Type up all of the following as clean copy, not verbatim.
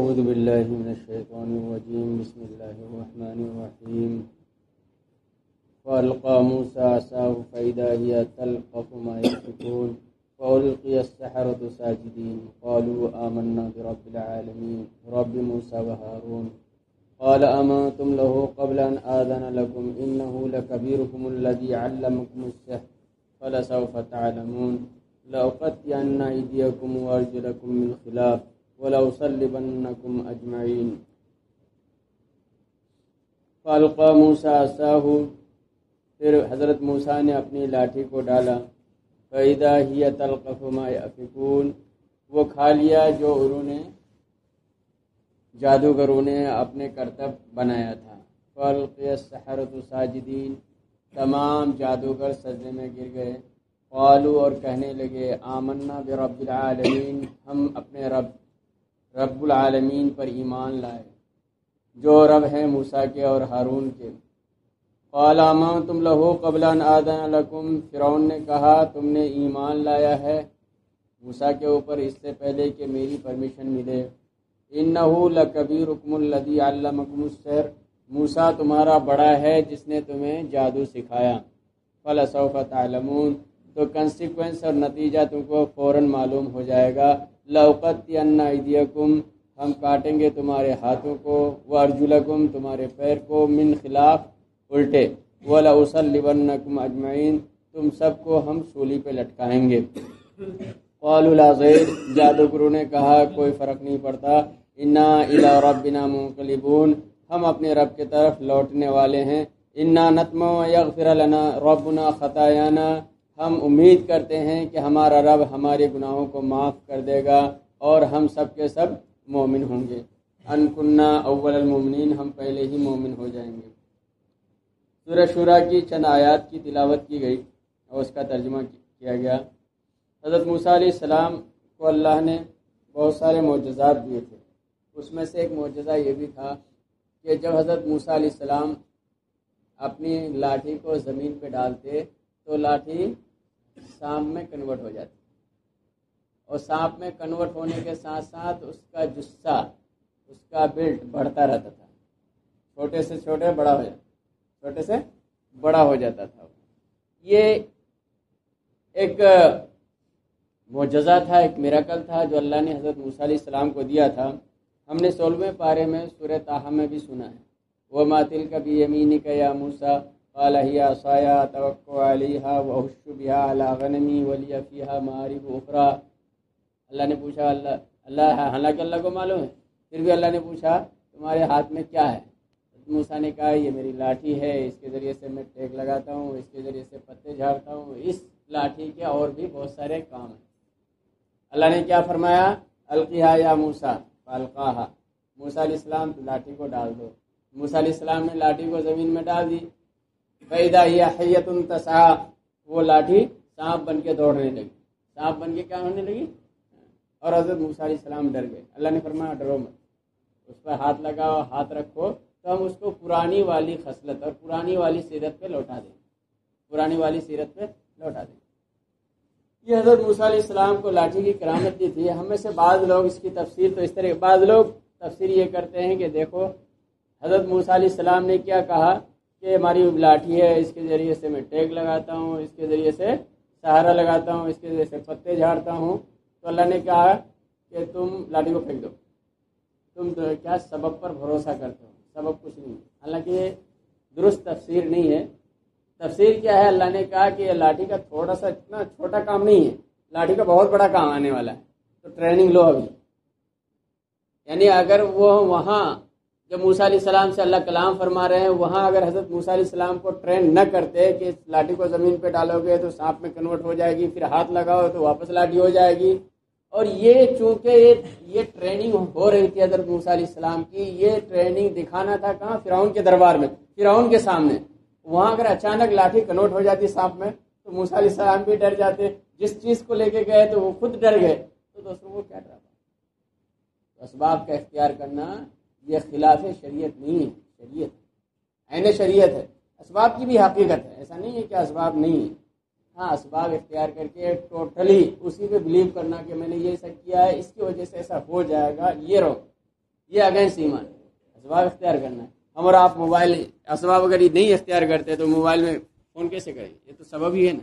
اعوذ باللہ من الشیطان الرجیم بسم اللہ الرحمن الرحیم فَأَلْقَى مُوسَىٰ عَصَاهُ فَإِذَا هِيَ تَلْقَفُ مَا يَأْفِكُونَ فَأُلْقِيَ السَّحَرَةُ سَاجِدِينَ قَالُوا آمَنَّا بِرَبِّ الْعَالَمِينَ رَبِّ مُوسَىٰ وَهَارُونَ قَالَ آمَنْتُمْ لَهُ قَبْلَ أَنْ آذَنَ لَكُمْ إِنَّهُ لَكَبِيرُكُمُ الَّذِي عَلَّمَكُمُ السِّحْرَ فَلَسَوْفَ تَعْلَمُونَ لَأُقَطِّعَنَّ أَيْدِيَكُمْ وَأَرْجُلَكُمْ مِنْ خِلَافٍ وَلَأُصَلِّبَنَّكُمْ أَجْمَعِينَ فَأَلْقَى مُوسَىٰ عَصَاهُ پھر حضرت موسیٰ نے اپنی لاٹھی کو ڈالا فَإِذَا هِيَ تَلْقَفُ مَا يَأْفِكُونَ وہ کھا لیا جو انہوں نے جادوگروں نے اپنے کرتب بنایا تھا فَأُلْقِيَ السَّحَرَةُ سَاجِدِينَ تمام جادوگر سجدے میں گر گئے قالوا اور کہنے لگے آمنا برب العالمین ہم اپنے رب العالمین پر ایمان لائے جو رب ہیں موسیٰ کے اور ہارون کے قال آمنتم لہ قبل ان آذن لکم فرعون نے کہا تم نے ایمان لایا ہے موسیٰ کے اوپر اس سے پہلے کہ میری پرمیشن ملے انہ لکبیرکم الذی علمکم السحر موسیٰ تمہارا بڑا ہے جس نے تمہیں جادو سکھایا فلسوف تعلمون تو کنسیکوینس اور نتیجہ تم کو فوراً معلوم ہو جائے گا لأقطعن ایدیکم ہم کاٹیں گے تمہارے ہاتھوں کو وارجلکم تمہارے پیر کو من خلاف الٹے وَلَأُصَلِّبَنَّكُمْ أَجْمَعِينَ تم سب کو ہم سولی پہ لٹکائیں گے قَالُوا لَا ضَيْرَ جادوگروں نے کہا کوئی فرق نہیں پڑتا اِنَّا إِلَىٰ رَبِّنَا مُنقَلِبُونَ ہم اپنے رب کی طرف لوٹنے والے ہیں اِنَّا نَطْمَعُ أَن يَغْفِرَ لَنَا رَبُّنَا خَطَايَانَا ہم امید کرتے ہیں کہ ہمارا رب ہمارے گناہوں کو معاف کر دے گا اور ہم سب کے سب مومن ہوں گے ان کننا اول المؤمنین ہم پہلے ہی مومن ہو جائیں گے سورہ شورى کی چند آیات کی تلاوت کی گئی اور اس کا ترجمہ کیا گیا حضرت موسیٰ علیہ السلام کو اللہ نے بہت سارے معجزات دیے تھے اس میں سے ایک معجزہ یہ بھی تھا کہ جب حضرت موسیٰ علیہ السلام اپنی لاٹھی کو زمین پہ ڈالتے تو لاٹھی سانپ میں کنورٹ ہو جاتی اور سانپ میں کنورٹ ہونے کے ساتھ ساتھ اس کا جثہ اس کا بلڈ بڑھتا رہتا تھا چھوٹے سے چھوٹے بڑا ہو جاتا چھوٹے سے بڑا ہو جاتا تھا یہ ایک معجزہ تھا ایک میراکل تھا جو اللہ نے حضرت موسیٰ علیہ السلام کو دیا تھا ہم نے 16ویں پارے میں سورہ طٰہٰ میں بھی سنا ہے وَمَا تِلْكَ بِيَمِينِكَ يَا مُوسَىٰ قَالَ هِيَ عَصَايَ أَتَوَكَّأُ عَلَيْهَا وَأَهُشُّ بِهَا عَلَىٰ غَنَمِي وَلِيَ فِيهَا مَآرِبُ أُخْرَىٰ اللہ نے پوچھا اللہ حالانکہ اللہ کو معلوم ہے پھر بھی اللہ نے پوچھا تمہارے ہاتھ میں کیا ہے موسیٰ نے کہا یہ میری لاٹھی ہے اس کے ذریعے سے میں ٹیک لگاتا ہوں اس کے ذریعے سے پتے جھاڑتا ہوں اس لاٹھی کے اور بھی بہت سارے کام ہیں اللہ نے کیا فرمایا القیہا یا موسیٰ فالقاہا موسیٰ علیہ السلام تو لاٹھی کو ڈال دو موسیٰ علیہ السلام نے لاٹھی کو زمین میں ڈال دی فَإِذَا هِيَ حَيَّةٌ تَسْعَىٰ وہ لاٹھی سانپ بن کے دوڑنے لگی سانپ بن کے کیا ہونے لگی اور حضرت موسیٰ علیہ السلام ڈر گئے اللہ نے فرمایا ڈرو مت اس پر ہاتھ لگاؤ ہاتھ رکھو تو ہم اس کو پرانی والی خصلت اور پرانی والی سیرت پہ لوٹا دیں پرانی والی سیرت پہ لوٹا دیں یہ حضرت موسیٰ علیہ السلام کو لاٹھی کی کرامت دی تھی ہم میں سے بعض لوگ اس کی تفسیر تو اس طرح بعض لوگ تفسیر یہ کرتے ہیں کہ دیکھو حضرت موسیٰ علیہ السلام نے کیا کہا کہ ہماری لاٹھی ہے اس کے ذریعے سے میں ٹیک لگاتا ہوں اس کے ذریعے سے سہارا لگاتا ہوں اس کے ذریعے سے پتے جھاڑتا ہوں تو اللہ نے کہا کہ تم لاٹھی کو پھینک دو تم کیا سبب پر بھروسہ کرتے ہو سبب کچھ نہیں حالانکہ یہ درست تفسیر نہیں ہے تفسیر کیا ہے اللہ نے کہا کہ یہ لاٹھی کا تھوڑا سا اتنا چھوٹا کام نہیں ہے لاٹھی کا بہت بڑا کام آنے والا ہے تو ٹریننگ لو ابھی یعنی اگر وہ وہاں جب موسیٰ علیہ السلام سے اللہ کلام فرما رہے ہیں وہاں اگر حضرت موسیٰ علیہ السلام کو ٹرین نہ کرتے کہ اس لاٹھی کو زمین پہ ڈالو گے تو سانپ میں کنورٹ ہو جائے گی پھر ہاتھ لگاؤ تو واپس لاٹھی ہو جائے گی اور یہ چونکہ یہ ٹریننگ ہو رہی تھی حضرت موسیٰ علیہ السلام کی یہ ٹریننگ دکھانا تھا کہاں فرعون کے دربار میں فرعون کے سامنے وہاں اگر اچانک لاٹھی کنورٹ ہو جاتی سانپ میں تو موسیٰ علیہ السلام بھی ڈر جاتے جس چیز کو لے کے گئے تو وہ خود ڈر گئے تو دوستوں وہ کیا ڈرا اسباب کا اختیار کرنا یہ خلاف شریعت نہیں ہے شریعت عین شریعت ہے اسباب کی بھی حقیقت ہے ایسا نہیں ہے کہ اسباب نہیں ہے ہاں اسباب اختیار کر کے ٹوٹلی اسی پہ بلیو کرنا کہ میں نے یہ ایسا کیا ہے اس کی وجہ سے ایسا ہو جائے گا یہ رو یہ اگینسٹ ایمان ہے۔ اسباب اختیار کرنا ہے۔ ہم اور آپ موبائل اسباب اگر یہ نہیں اختیار کرتے تو موبائل میں فون کیسے کریں گے؟ یہ تو سبب ہی ہے نا۔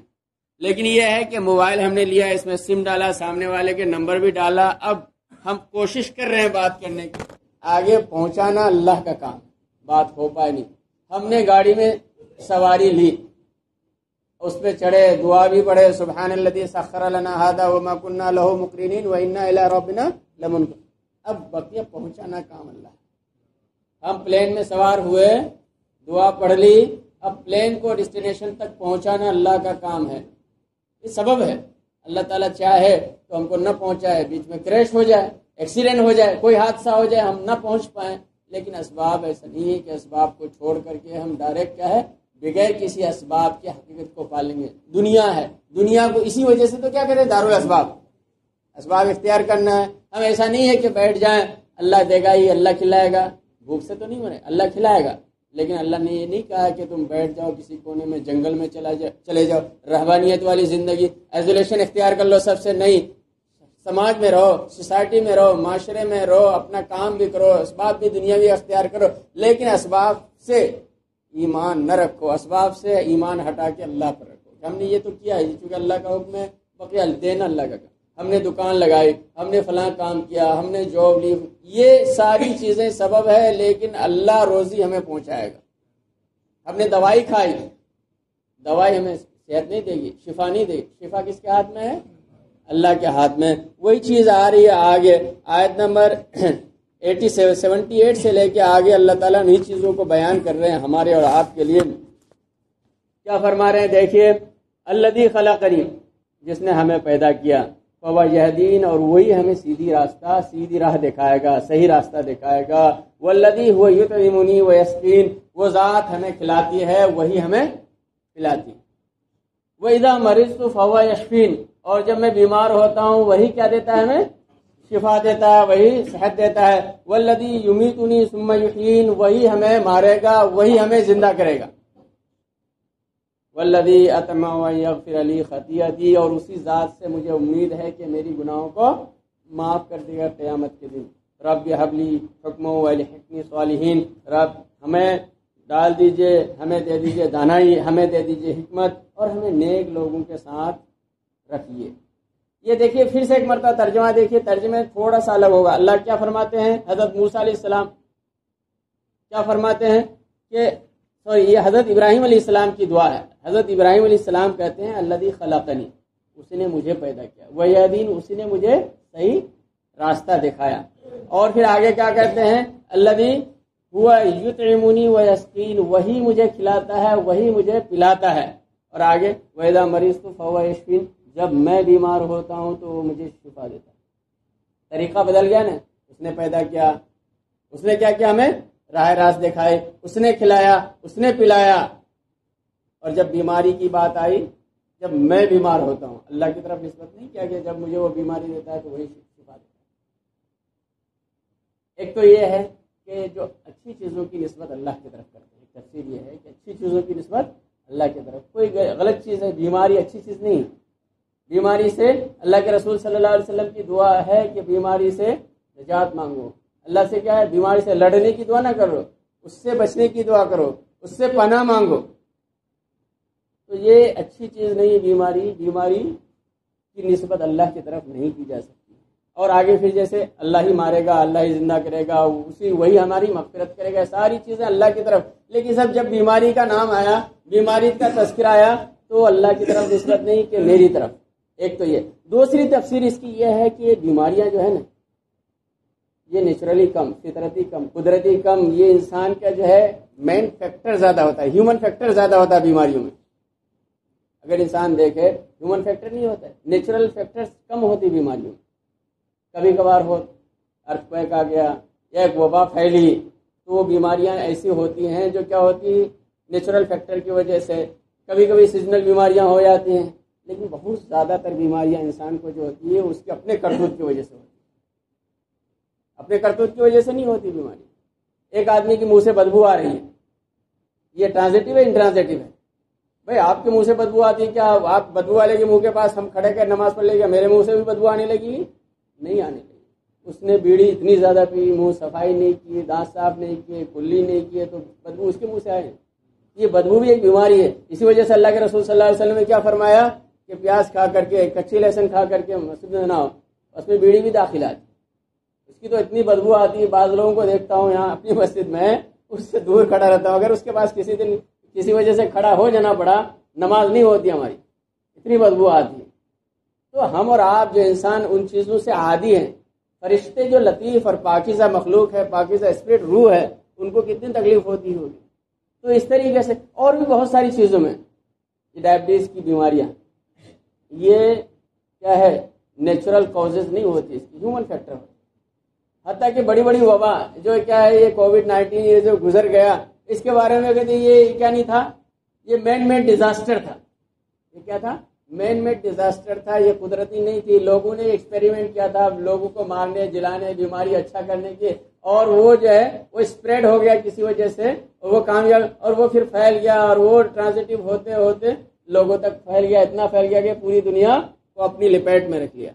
لیکن یہ ہے کہ موبائل ہم نے لیا، اس میں سم ڈالا، سامنے والے کے نمبر بھی ڈالا، اب ہم کوشش کر رہے ہیں بات کرنے کی، آگے پہنچانا اللہ کا کام، بات ہو پائے نہیں۔ ہم نے گاڑی میں سواری لی، اس پہ چڑھے، دعا بھی پڑھے، سبحان الذی سخر لنا ھذا وما كنا له مقرنین وانا الی ربنا لمنقلبون۔ اب بقیہ پہنچانا کام اللہ۔ ہم پلین میں سوار ہوئے، دعا پڑھ لی، اب پلین کو ڈیسٹینیشن تک پہنچانا اللہ کا کام ہے، یہ سبب ہے۔ اللہ تعالیٰ چاہے تو ہم کو نہ پہنچائے، بیچ میں کریش ہو جائے، ایکسیڈنٹ ہو جائے، کوئی حادثہ ہو جائے، ہم نہ پہنچ پائیں، لیکن اسباب ایسا نہیں ہے کہ اسباب کو چھوڑ کر کے ہم ڈائریکٹ کیا ہے بغیر کسی اسباب کی حقیقت کو پالیں گے۔ دنیا ہے، دنیا کو اسی وجہ سے تو کیا کہتے ہیں دارالاسباب، اسباب اختیار کرنا ہے۔ ہم ایسا نہیں ہے کہ بیٹھ جائیں اللہ دے گا ہی، اللہ کھلائے گا، بھوک سے تو نہیں مرے، اللہ کھلائے گا، لیکن اللہ نے یہ نہیں کہا کہ تم بیٹھ جاؤ کسی کونے میں جنگل میں چلے جاؤ، رہبانیت والی زندگی، ایزولیشن اختیار کر لو سب سے، نہیں۔ سماج میں رہو، سوسائٹی میں رہو، معاشرے میں رہو، اپنا کام بھی کرو، اسباب بھی دنیاوی اختیار کرو، لیکن اسباب سے ایمان نہ رکھو، اسباب سے ایمان ہٹا کے اللہ پر رکھو۔ ہم نے یہ تو کیا ہے چونکہ اللہ کا حکم ہے، بقیہ دینا اللہ کا کام۔ ہم نے دکان لگائی، ہم نے فلاں کام کیا، ہم نے جاب لی، یہ ساری چیزیں سبب ہے، لیکن اللہ روزی ہمیں پہنچائے گا۔ ہم نے دوائی کھائی، دوائی ہمیں صحت نہیں دے گی، شفا نہیں دے گی، شفا کس کے ہاتھ میں ہے؟ اللہ کے ہاتھ میں۔ وہی چیز آ رہی ہے آگے، آیت نمبر 78 سے لے کے آگے اللہ تعالیٰ نے چیزوں کو بیان کر رہے ہیں ہمارے اور آپ کے لیے۔ کیا فرما رہے ہیں؟ دیکھیے، الذی خلقنی، جس نے ہمیں پیدا کیا، فہو یہدین، اور وہی ہمیں سیدھی راہ دکھائے گا، صحیح راستہ دکھائے گا۔ والذی هو یطعمنی ویسقین، وہ ذات ہمیں کھلاتی ہے، وہی ہمیں پلاتی۔ وَإِذَا مَرِضْتُ فَهُوَ یشفین، اور جب میں بیمار ہوتا ہوں وہی کیا دیتا ہے؟ ہمیں شفا دیتا ہے، وہی صحت دیتا ہے۔ والذی یمیتنی ثم یحیین، وہی ہمیں مارے گا، وہی ہمیں زندہ کرے گا۔ والذی اطمع ان یغفر لی خطیئتی، اور اسی ذات سے مجھے امید ہے کہ میری گناہوں کو معاف کر دے گا قیامت کے دن۔ رب ھب لی حکما والحقنی صالحین، رب ہمیں ڈال دیجئے، ہمیں دے دیجئے دانائی، ہمیں دے دیجئے حکمت، اور ہمیں نیک لوگوں کے ساتھ رکھیے۔ یہ دیکھیے پھر سے ایک مرتبہ ترجمہ دیکھیے، ترجمے تھوڑا سا الگ ہوگا۔ اللہ کیا فرماتے ہیں؟ حضرت موسیٰ علیہ السلام کیا فرماتے ہیں کہ یہ حضرت ابراہیم علیہ السلام کی دعا ہے۔ حضرت ابراہیم علیہ السلام کہتے ہیں الذی خلقنی، اس نے مجھے پیدا کیا، ویہدین، اسی نے مجھے صحیح راستہ دکھایا، اور پھر آگے کیا کہتے ہیں؟ الذی هو یطعمنی ویسقین، وہی مجھے کھلاتا ہے، وہی مجھے پلاتا ہے، اور آگے وَإِذَا مَرِضْتُ فَهُوَ یشفین، جب میں بیمار ہوتا ہوں تو وہ مجھے شفا دیتا ہے۔ طریقہ بدل گیا نا، اس نے پیدا کیا، اس نے کیا کیا؟ ہمیں راہ راست دکھائے، اس نے کھلایا، اس نے پلایا، اور جب بیماری کی بات آئی، جب میں بیمار ہوتا ہوں، اللہ کی طرف نسبت نہیں کیا کہ جب مجھے وہ بیماری دیتا ہے تو وہی شفا دیتا ہے۔ ایک تو یہ ہے کہ جو اچھی چیزوں کی نسبت اللہ کی طرف کرتے ہیں، تفسیر یہ ہے کہ اچھی چیزوں کی نسبت اللہ کی طرف، کوئی غلط چیز ہے، بیماری اچھی چیز نہیں۔ بیماری سے اللہ کے رسول صلی اللہ علیہ وسلم کی دعا ہے کہ بیماری سے نجات مانگو، اللہ سے کیا ہے؟ بیماری سے لڑنے کی دعا نہ کرو، اس سے بچنے کی دعا کرو، اس سے پناہ مانگو۔ تو یہ اچھی چیز نہیں، بیماری کی نسبت اللہ کی طرف نہیں کی جا سکتی۔ اور آگے پھر جیسے اللہ ہی مارے گا، اللہ ہی زندہ کرے گا، وہی ہماری مغفرت کرے گا، ساری چیزیں اللہ کی طرف، لیکن سب جب بیماری کا نام آیا، بیماری کا تذکرہ آیا، تو اللہ کی طرف نسبت نہیں کہ میری طرف۔ ایک تو یہ، دوسری تفسیر اس کی یہ ہے کہ یہ بیماریاں جو ہے نا، یہ نیچرلی کم، فطرتی کم، قدرتی کم، یہ انسان کا جو ہے مین فیکٹر زیادہ ہوتا ہے، ہیومن فیکٹر زیادہ ہوتا ہے بیماریوں میں۔ اگر انسان دیکھے ہیومن فیکٹر نہیں ہوتا ہے، نیچرل فیکٹر کم ہوتی بیماریوں میں۔ کبھی کبھار ہو ارتھکویک آ گیا یا ایک وبا پھیلی، تو وہ بیماریاں ایسی ہوتی ہیں جو کیا ہوتی نیچرل فیکٹر کی وجہ سے، کبھی کبھی سیزنل بیماریاں ہو جاتی ہیں، لیکن بہت زیادہ تر بیماریاں انسان کو جو ہوتی ہے اس کے اپنے کرتوت کی وجہ سے ہوتی ہے، اپنے کرتوت کی وجہ سے نہیں ہوتی بیماری۔ ایک آدمی کے منہ سے بدبو آ رہی ہے، یہ ٹرانزیٹو ہے انٹرانزیٹو ہے؟ بھائی آپ کے منہ سے بدبو آتی ہے، کیا آپ بدبو والے کے منہ کے پاس ہم کھڑے کر نماز پڑھ لیں گے میرے منہ سے بھی بدبو آنے لگی؟ نہیں آنے لگی۔ اس نے بیڑی اتنی زیادہ پی، منہ صفائی نہیں کی، دانت صاف نہیں کیے، کلی نہیں کیے، تو بدبو اس کے منہ سے آئے۔ یہ بدبو بھی ایک بیماری ہے۔ اسی وجہ سے اللہ کے رسول صلی اللہ علیہ وسلم نے کیا فرمایا کہ پیاز کھا کر کے، کچی لہسن کھا کر کے مسجد میں نہ ہو، اس میں بیڑی بھی داخل آتی، اس کی تو اتنی بدبو آتی ہے۔ بعض لوگوں کو دیکھتا ہوں یہاں اپنی مسجد میں، اس سے دور کھڑا رہتا ہوں، اگر اس کے پاس کسی دن کسی وجہ سے کھڑا ہو جانا پڑا، نماز نہیں ہوتی ہماری، اتنی بدبو آتی ہے۔ تو ہم اور آپ جو انسان ان چیزوں سے عادی ہیں، فرشتے جو لطیف اور پاکیزہ مخلوق ہے، پاکیزہ اسپرٹ روح ہے، ان کو کتنی تکلیف ہوتی ہوگی۔ تو اس طریقے سے اور بھی بہت ساری چیزوں میں، یہ ڈائبٹیز کی بیماریاں، یہ کیا ہے، نیچرل کازز نہیں ہوتی، اس کی ہیومن فیکٹر ہوتی ہے۔ حتیٰ کہ بڑی بڑی وبا جو کیا ہے، یہ کووڈ-19 یہ جو گزر گیا، اس کے بارے میں کہتے ہیں یہ کیا نہیں تھا، یہ مین میڈ ڈیزاسٹر تھا۔ یہ کیا تھا؟ مین میڈ ڈیزاسٹر تھا، یہ قدرتی نہیں تھی۔ لوگوں نے ایکسپیریمنٹ کیا تھا لوگوں کو مارنے، جلانے، بیماری اچھا کرنے کے، اور وہ جو ہے وہ اسپریڈ ہو گیا کسی وجہ سے، اور وہ کامیاب، اور وہ پھر پھیل گیا، اور وہ ٹرانزٹیو ہوتے ہوتے لوگوں تک پھیل گیا، اتنا پھیل گیا کہ پوری دنیا کو اپنی لپیٹ میں رکھ لیا۔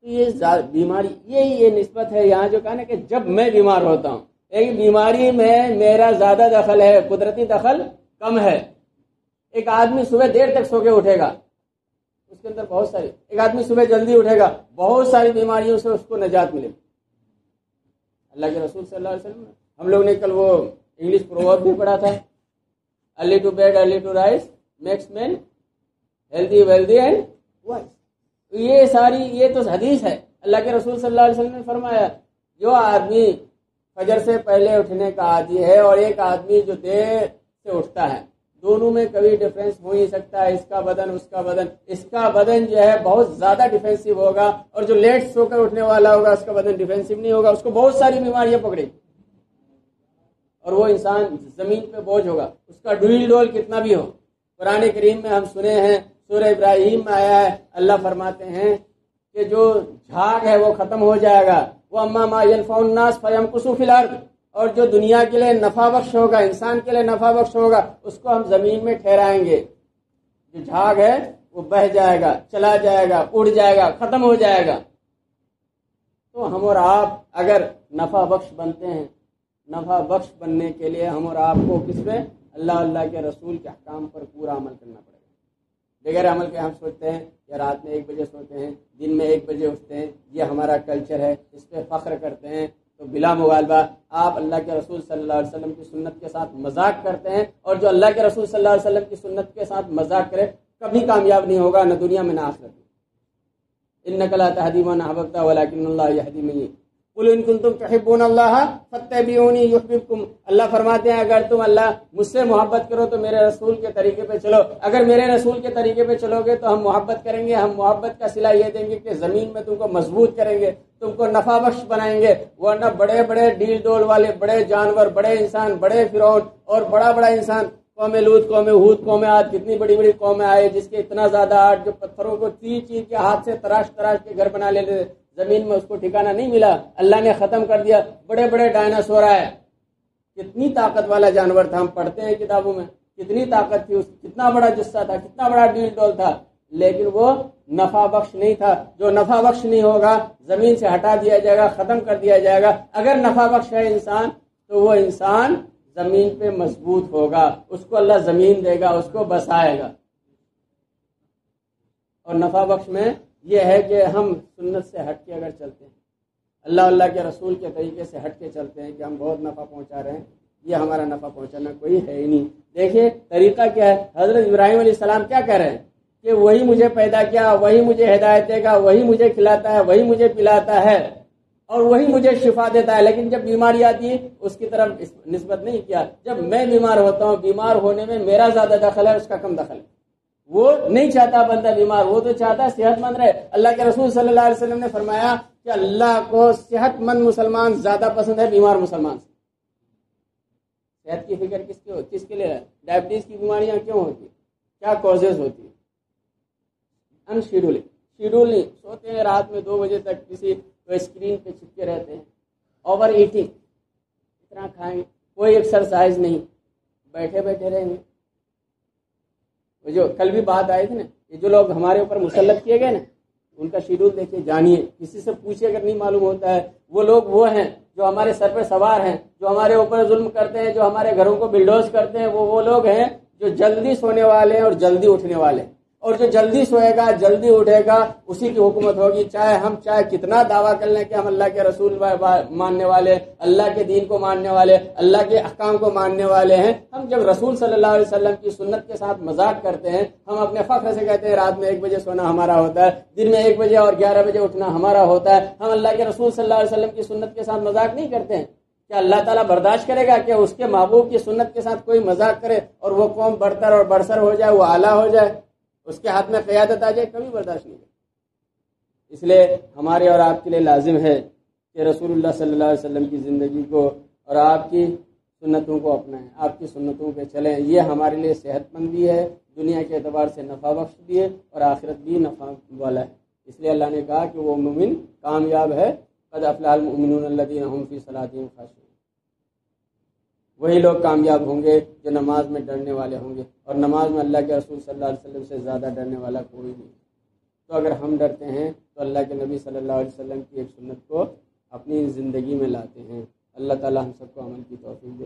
تو یہ بیماری، یہ نسبت ہے یہاں جو کہا نا کہ جب میں بیمار ہوتا ہوں، ایک بیماری میں میرا زیادہ دخل ہے، قدرتی دخل کم ہے۔ ایک آدمی صبح دیر تک سو کے اٹھے گا، اس کے اندر بہت ساری، ایک آدمی صبح جلدی اٹھے گا، بہت ساری بیماریوں سے اس کو نجات ملے گی۔ اللہ کے رسول صلی اللہ علیہ وسلم، ہم لوگ نے کل وہ انگلش پروورب بھی پڑھا تھا، early to bed early to rise makes man healthy wealthy and wise. یہ ساری، یہ تو حدیث ہے، اللہ کے رسول صلی اللہ علیہ وسلم نے فرمایا جو آدمی فجر سے پہلے اٹھنے کا عادی ہے اور ایک آدمی جو دیر سے اٹھتا ہے، دونوں میں کبھی ڈفرینس ہو نہیں سکتا۔ اس کا بدن، اس کا بدن جو ہے بہت زیادہ ڈیفینسو ہوگا، اور جو لیٹ سو کر اٹھنے والا ہوگا اس کا بدن ڈیفینسو نہیں ہوگا، اس کو بہت ساری بیماریاں پکڑے، اور وہ انسان زمین پہ بوجھ ہوگا، اس کا ڈویل ڈول کتنا بھی ہو۔ قرآن کریم میں ہم سنے ہیں، سورہ ابراہیم میں آیا ہے، اللہ فرماتے ہیں کہ جو جھاگ ہے وہ ختم ہو جائے گا، وہ اما ما ينفع الناس فيمكث في الارض، اور جو دنیا کے لیے نفع بخش ہوگا، انسان کے لیے نفع بخش ہوگا، اس کو ہم زمین میں ٹھہرائیں گے۔ جو جھاگ ہے وہ بہہ جائے گا، چلا جائے گا، اڑ جائے گا، ختم ہو جائے گا۔ تو ہم اور آپ اگر نفع بخش بنتے ہیں، نفع بخش بننے کے لیے ہم اور آپ کو کس پہ؟ اللہ کے رسول کے احکام پر پورا عمل کرنا پڑے گا۔ بغیر عمل کے ہم سوچتے ہیں کہ رات میں 1 بجے سوتے ہیں، دن میں 1 بجے اٹھتے ہیں، یہ ہمارا کلچر ہے، اس پہ فخر کرتے ہیں، تو بلا مغالبہ آپ اللہ کے رسول صلی اللہ علیہ وسلم کی سنت کے ساتھ مذاق کرتے ہیں، اور جو اللہ کے رسول صلی اللہ علیہ وسلم کی سنت کے ساتھ مذاق کرے کبھی کامیاب نہیں ہوگا، نہ دنیا میں نہ آخرت میں۔ انک لا تہدی من احببت ولکن اللہ یہدی من یشاء، قل ان کنتم تحبون اللہ فاتبعونی یحببکم۔ اللہ فرماتے ہیں اگر تم اللہ مجھ سے محبت کرو تو میرے رسول کے طریقے پہ چلو، اگر میرے رسول کے طریقے پہ چلو گے تو ہم محبت کریں گے، ہم محبت کا صلہ یہ دیں گے کہ زمین میں تم کو مضبوط کریں گے، تم کو نفع بخش بنائیں گے، ورنہ بڑے بڑے ڈیل ڈول والے بڑے جانور، بڑے انسان، بڑے فرعون اور بڑا انسان، قوم لوط، قوم ہود، قوم عاد، کتنی بڑی بڑی قومیں آئے جس کے اتنا زیادہ آٹ، جو پتھروں کو چیر کے ہاتھ سے تراش کے گھر بنا لیتے، زمین میں اس کو ٹھکانہ نہیں ملا، اللہ نے ختم کر دیا۔ بڑے بڑے ڈائناسور آئے، کتنی طاقت والا جانور تھا، ہم پڑھتے ہیں کتابوں میں، کتنی طاقت تھی، کتنا بڑا جثہ تھا، کتنا بڑا ڈیل ڈول تھا، لیکن وہ نفع بخش نہیں تھا۔ جو نفع بخش نہیں ہوگا زمین سے ہٹا دیا جائے گا، ختم کر دیا جائے گا۔ اگر نفع بخش ہے انسان تو وہ انسان زمین پہ مضبوط ہوگا، اس کو اللہ زمین دے گا، اس کو بسائے گا۔ اور نفع بخش میں یہ ہے کہ ہم سنت سے ہٹ کے اگر چلتے ہیں، اللہ کے رسول کے طریقے سے ہٹ کے چلتے ہیں کہ ہم بہت نفع پہنچا رہے ہیں، یہ ہمارا نفع پہنچانا کوئی ہے ہی نہیں۔ دیکھیے طریقہ کیا ہے، حضرت ابراہیم علیہ السلام کیا کہہ رہے ہیں کہ وہی مجھے پیدا کیا، وہی مجھے ہدایت دے گا، وہی مجھے کھلاتا ہے، وہی مجھے پلاتا ہے، اور وہی مجھے شفا دیتا ہے۔ لیکن جب بیماری آتی ہے اس کی طرف نسبت نہیں کیا۔ جب میں بیمار ہوتا ہوں، بیمار ہونے میں میرا زیادہ دخل ہے، اس کا کم دخل ہے۔ وہ نہیں چاہتا بندہ بیمار، وہ تو چاہتا ہے صحت مند رہے۔ اللہ کے رسول صلی اللہ علیہ وسلم نے فرمایا کہ اللہ کو صحت مند مسلمان زیادہ پسند ہے بیمار مسلمان سے۔ صحت کی فکر کس کے لیے ہے؟ ڈائبٹیز کی بیماریاں کیوں ہوتی ہیں؟ کیا کازز ہوتی ہیں؟ ان شیڈول نہیں، سوتے ہیں رات میں 2 بجے تک، کسی اسکرین پہ چپکے رہتے ہیں، اوور ایٹنگ، اتنا کھائیں گے، کوئی ایکسرسائز نہیں، بیٹھے رہیں گے۔ جو کل بھی بات آئی تھی نا، یہ جو لوگ ہمارے اوپر مسلط کیے گئے نا، ان کا شیڈول دیکھیے، جانیے، کسی سے پوچھے اگر نہیں معلوم ہوتا ہے۔ وہ لوگ وہ ہیں جو ہمارے سر پہ سوار ہیں، جو ہمارے اوپر ظلم کرتے ہیں، جو ہمارے گھروں کو بلڈوز کرتے ہیں، وہ لوگ ہیں جو جلدی سونے والے ہیں اور جلدی اٹھنے والے ہیں، اور جو جلدی سوئے گا جلدی اٹھے گا اسی کی حکومت ہوگی، چاہے کتنا دعویٰ کر لیں کہ ہم اللہ کے رسول ماننے والے، اللہ کے دین کو ماننے والے، اللہ کے احکام کو ماننے والے ہیں۔ ہم جب رسول صلی اللہ علیہ وسلم کی سنت کے ساتھ مذاق کرتے ہیں، ہم اپنے فخر سے کہتے ہیں رات میں 1 بجے سونا ہمارا ہوتا ہے، دن میں 1 بجے اور 11 بجے اٹھنا ہمارا ہوتا ہے، ہم اللہ کے رسول صلی اللہ علیہ وسلم کی سنت کے ساتھ مذاق نہیں کرتے ہیں۔ کیا اللہ تعالیٰ برداشت کرے گا کہ اس کے محبوب کی سنت کے ساتھ کوئی مذاق کرے اور وہ قوم برتر اور برسر ہو جائے، وہ اعلیٰ ہو جائے، اس کے ہاتھ میں قیادت آ جائے؟ کبھی برداشت نہیں کرے۔ اس لیے ہمارے اور آپ کے لیے لازم ہے کہ رسول اللہ صلی اللہ علیہ وسلم کی زندگی کو اور آپ کی سنتوں کو اپنائیں، آپ کی سنتوں پہ چلیں۔ یہ ہمارے لیے صحت مند بھی ہے، دنیا کے اعتبار سے نفع بخش بھی ہے، اور آخرت بھی نفع والا ہے۔ اس لیے اللہ نے کہا کہ وہ مومن کامیاب ہے، قد افلح المؤمنون الذین هم فی صلاتهم خاشعون۔ وہی لوگ کامیاب ہوں گے جو نماز میں ڈرنے والے ہوں گے، اور نماز میں اللہ کے رسول صلی اللہ علیہ وسلم سے زیادہ ڈرنے والا کوئی نہیں۔ تو اگر ہم ڈرتے ہیں تو اللہ کے نبی صلی اللہ علیہ وسلم کی ایک سنت کو اپنی زندگی میں لاتے ہیں۔ اللہ تعالی ہم سب کو عمل کی توفیق دے۔